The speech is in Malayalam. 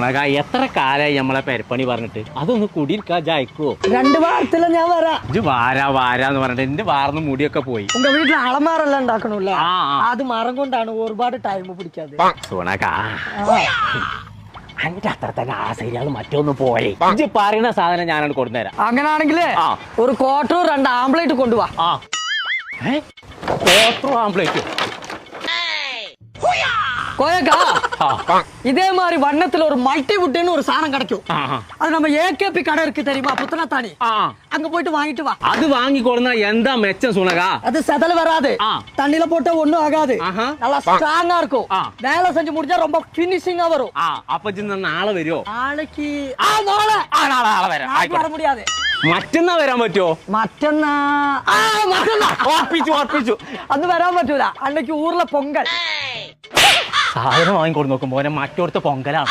സുണക എത്ര കാലായി നമ്മളെ പെരപ്പണി പറഞ്ഞിട്ട് അതൊന്ന് കുടിയിരിക്കാ ജായിക്കോ 2 വാരത്തില് ഞാൻ വരാം. ഇത് വാരാന്ന് പറഞ്ഞിട്ട് എന്റെ വാർന്ന് മുടിയൊക്കെ പോയി. ഉങ്ക വീട്ടിൽ അളമാറെല്ലാം ഉണ്ടാക്കണല്ലേ, അത് മരം കൊണ്ടാണ് ഒരുപാട് ടൈം പിടിക്കാതെ. സുണക അന്റെ അത്ര തന്നെ ആ സൈഡിയാൾ മറ്റൊന്ന് പോരെ. ഇജ്ജ് പറയുന്ന സാധനം ഞാനാണ് കൊണ്ടുതരാം. അങ്ങനാണെങ്കിലേ ഒരു ക്വാർട്ടർ 2 ആംപ്ലേറ്റ് കൊണ്ടുപോവാ. ആംപ്ലേറ്റ് கோயக்கா இதே மாதிரி வண்ணத்துல ஒரு மல்டி வுட்னு ஒரு சாணம் கிடைக்கும். அது நம்ம ஏகேபி கடை இருக்கு தெரியுமா, புத்தனத்தானி, அங்க போயிட்டு வாங்கிட்டு வா. அது வாங்கி கொடுனா எந்த மெச்சம் சுனகா? அது செதல் வராது, தண்ணில போட்டா ஒண்ணும் ஆகாது, நல்லா ஸ்ட்ராங்கா இருக்கும். வேலை செஞ்சு முடிஞ்சா ரொம்ப ஃபினிஷிங்கா வரும். அப்ப நாளை വരുമോ? நாளைக்கு நாளை வர முடியாது. മറ്റന്നാ വരാൻ പറ്റുമോ? മറ്റന്നാ ഉറപ്പിച്ചു അന്ന് വരാൻ പറ്റൂല. അന്നേക്ക് ഊർലെ പൊങ്കൽ സാധനം വാങ്ങിക്കൊണ്ട് നോക്കുമ്പോ മറ്റോടത്തെ പൊങ്കലാണ്.